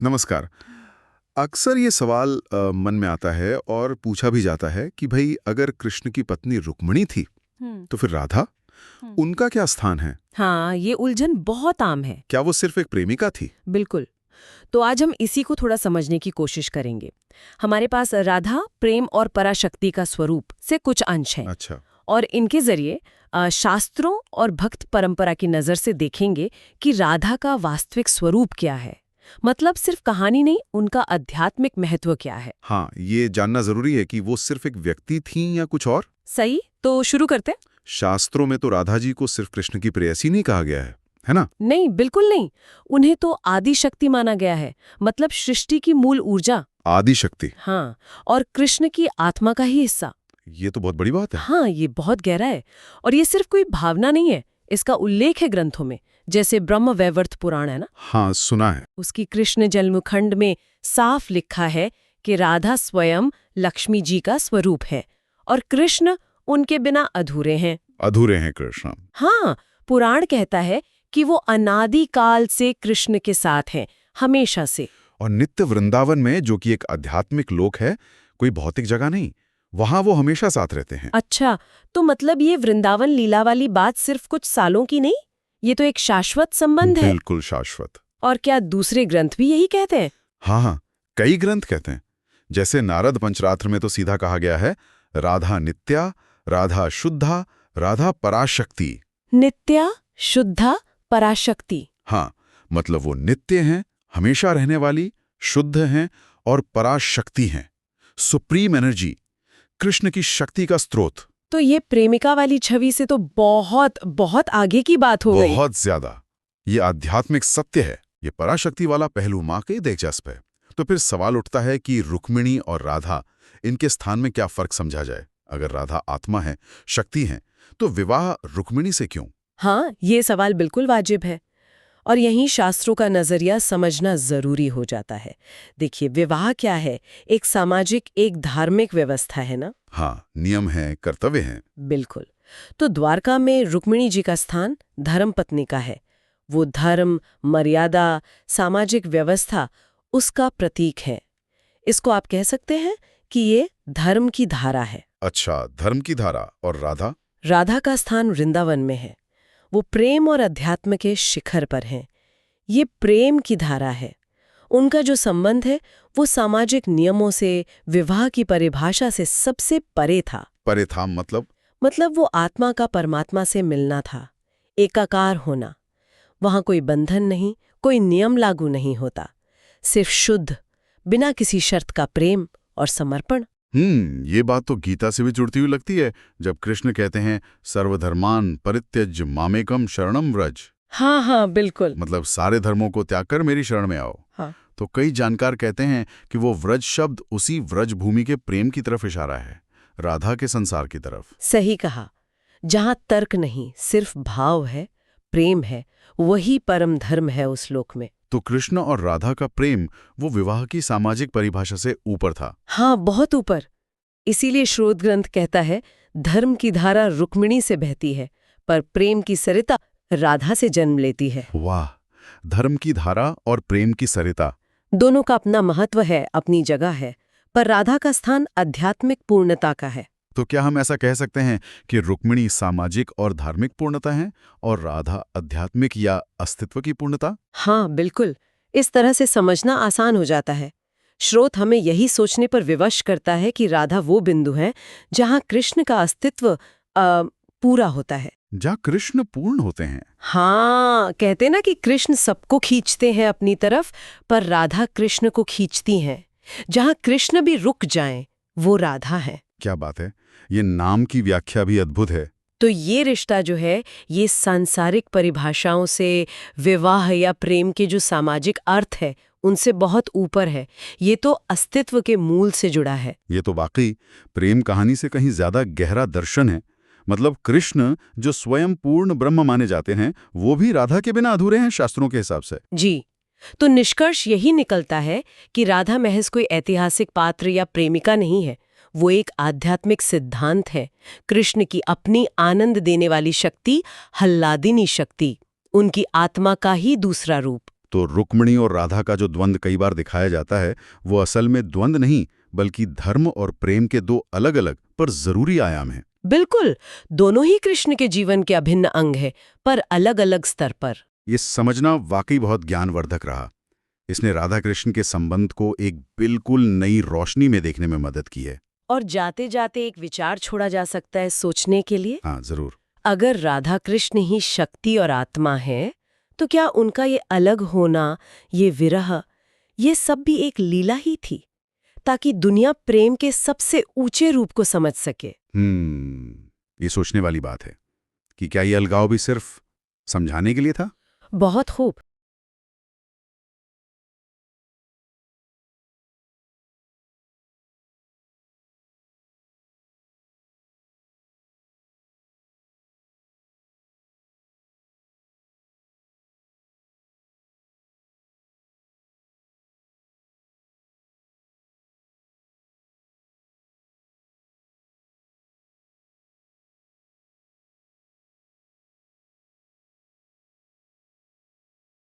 नमस्कार। अक्सर ये सवाल मन में आता है और पूछा भी जाता है कि भाई अगर कृष्ण की पत्नी रुक्मिणी थी हम्म। तो फिर राधा, उनका क्या स्थान है? हाँ, ये उलझन बहुत आम है। क्या वो सिर्फ एक प्रेमिका थी? बिल्कुल। तो आज हम इसी को थोड़ा समझने की कोशिश करेंगे। हमारे पास राधा, प्रेम और पराशक्ति का स्वरूप से कुछ अंश हैं अच्छा। और इनके जरिए शास्त्रों और भक्त परंपरा की नज़र से देखेंगे कि राधा का वास्तविक स्वरूप क्या है। मतलब सिर्फ कहानी नहीं, उनका आध्यात्मिक महत्व क्या है। हाँ, ये जानना जरूरी है कि वो सिर्फ एक व्यक्ति थी या कुछ और। सही, तो शुरू करते हैं। शास्त्रों में तो राधा जी को सिर्फ कृष्ण की प्रेयसी नहीं कहा गया है ना? नहीं, बिल्कुल नहीं। उन्हें तो आदि शक्ति माना गया है, मतलब सृष्टि की मूल ऊर्जा। आदि शक्ति। हाँ, और कृष्ण की आत्मा का ही हिस्सा। ये तो बहुत बड़ी बात है। हाँ, ये बहुत गहरा है। और ये सिर्फ कोई भावना नहीं है, इसका उल्लेख है ग्रंथों में, जैसे ब्रह्म वैवर्त पुराण है ना। हाँ, सुना है। उसकी कृष्ण जन्मखंड में साफ लिखा है कि राधा स्वयं लक्ष्मी जी का स्वरूप है और कृष्ण उनके बिना अधूरे हैं। अधूरे हैं कृष्ण। हाँ, पुराण कहता है कि वो अनादि काल से कृष्ण के साथ हैं, हमेशा से। और नित्य वृंदावन में, जो कि एक आध्यात्मिक लोक है, कोई भौतिक जगह नहीं, वहां वो हमेशा साथ रहते हैं। अच्छा, तो मतलब ये वृंदावन लीला वाली बात सिर्फ कुछ सालों की नहीं, ये तो एक शाश्वत संबंध है। बिल्कुल शाश्वत। और क्या दूसरे ग्रंथ भी यही कहते हैं? हाँ, कई ग्रंथ कहते हैं। जैसे नारद पंचरात्र में तो सीधा कहा गया है, राधा नित्या, राधा शुद्धा, राधा पराशक्ति। नित्या, शुद्धा, पराशक्ति। हाँ, मतलब वो नित्य हैं, हमेशा रहने वाली, शुद्ध हैं और पराशक्ति हैं, सुप्रीम एनर्जी, कृष्ण की शक्ति का स्रोत। तो ये प्रेमिका वाली छवि से तो बहुत बहुत आगे की बात हो गई। बहुत ज्यादा। ये आध्यात्मिक सत्य है। ये पराशक्ति वाला पहलू माँ के दिलचस्प है। तो फिर सवाल उठता है कि रुक्मिणी और राधा, इनके स्थान में क्या फर्क समझा जाए? अगर राधा आत्मा है, शक्ति है, तो विवाह रुक्मिणी से क्यों? हाँ, ये सवाल बिल्कुल वाजिब है और यहीं शास्त्रों का नजरिया समझना जरूरी हो जाता है। देखिए, विवाह क्या है? एक सामाजिक, एक धार्मिक व्यवस्था है ना। हाँ, नियम है, कर्तव्य हैं। बिल्कुल। तो द्वारका में रुक्मिणी जी का स्थान धर्मपत्नी का है। वो धर्म, मर्यादा, सामाजिक व्यवस्था, उसका प्रतीक है। इसको आप कह सकते हैं कि ये धर्म की धारा है। अच्छा, धर्म की धारा। और राधा? राधा का स्थान वृंदावन में है। वो प्रेम और अध्यात्म के शिखर पर हैं। ये प्रेम की धारा है। उनका जो संबंध है वो सामाजिक नियमों से, विवाह की परिभाषा से सबसे परे था। परे था मतलब वो आत्मा का परमात्मा से मिलना था, एकाकार होना। वहां कोई बंधन नहीं, कोई नियम लागू नहीं होता, सिर्फ शुद्ध, बिना किसी शर्त का प्रेम और समर्पण। ये बात तो गीता से भी जुड़ती हुई लगती है, जब कृष्ण कहते हैं सर्वधर्मान परित्यज्य मामेकम शरणम व्रज। हाँ हाँ, बिल्कुल। मतलब सारे धर्मों को त्याग कर मेरी शरण में आओ। हाँ। तो कई जानकार कहते हैं कि वो व्रज शब्द उसी व्रज भूमि के प्रेम की तरफ इशारा है, राधा के संसार की तरफ। सही कहा। जहां तर्क नहीं, सिर्फ भाव है, प्रेम है, वही परम धर्म है उस लोक में। तो कृष्ण और राधा का प्रेम वो विवाह की सामाजिक परिभाषा से ऊपर था। हाँ, बहुत ऊपर। इसीलिए श्रोत ग्रंथ कहता है, धर्म की धारा रुक्मिणी से बहती है, पर प्रेम की सरिता राधा से जन्म लेती है। वाह, धर्म की धारा और प्रेम की सरिता। दोनों का अपना महत्व है, अपनी जगह है, पर राधा का स्थान आध्यात्मिक पूर्णता का है। तो क्या हम ऐसा कह सकते हैं कि रुक्मिणी सामाजिक और धार्मिक पूर्णता है और राधा आध्यात्मिक या अस्तित्व की पूर्णता? हाँ, बिल्कुल। इस तरह से समझना आसान हो जाता है। श्रोत हमें यही सोचने पर विवश करता है कि राधा वो बिंदु है जहाँ कृष्ण का अस्तित्व पूरा होता है। जहाँ कृष्ण पूर्ण होते हैं। हाँ, कहते ना कि कृष्ण सबको खींचते हैं अपनी तरफ, पर राधा कृष्ण को खींचती हैं। जहाँ कृष्ण भी रुक जाएं, वो राधा है। क्या बात है! ये नाम की व्याख्या भी अद्भुत है। तो ये रिश्ता जो है, ये सांसारिक परिभाषाओं से, विवाह या प्रेम के जो सामाजिक अर्थ है, उनसे बहुत ऊपर है। ये तो अस्तित्व के मूल से जुड़ा है। ये तो वाकई प्रेम कहानी से कहीं ज्यादा गहरा दर्शन है। मतलब कृष्ण, जो स्वयं पूर्ण ब्रह्म माने जाते हैं, वो भी राधा के बिना अधूरे हैं शास्त्रों के हिसाब से। जी। तो निष्कर्ष यही निकलता है कि राधा महज कोई ऐतिहासिक पात्र या प्रेमिका नहीं है, वो एक आध्यात्मिक सिद्धांत है, कृष्ण की अपनी आनंद देने वाली शक्ति, हल्लादिनी शक्ति, उनकी आत्मा का ही दूसरा रूप। तो रुक्मिणी और राधा का जो द्वंद्व कई बार दिखाया जाता है वो असल में द्वंद्व नहीं बल्कि धर्म और प्रेम के दो अलग-अलग पर जरूरी आयाम हैं। बिल्कुल, दोनों ही कृष्ण के जीवन के अभिन्न अंग हैं, पर अलग-अलग स्तर पर। ये समझना वाकई बहुत ज्ञानवर्धक रहा। इसने राधा कृष्ण के संबंध को एक बिल्कुल नई रोशनी में देखने में मदद की है। और जाते जाते एक विचार छोड़ा जा सकता है सोचने के लिए। हाँ, जरूर। अगर राधा कृष्ण ही शक्ति और आत्मा है, तो क्या उनका ये अलग होना, ये विरह, ये सब भी एक लीला ही थी, ताकि दुनिया प्रेम के सबसे ऊंचे रूप को समझ सके? ये सोचने वाली बात है कि क्या ये अलगाव भी सिर्फ समझाने के लिए था? बहुत खूब।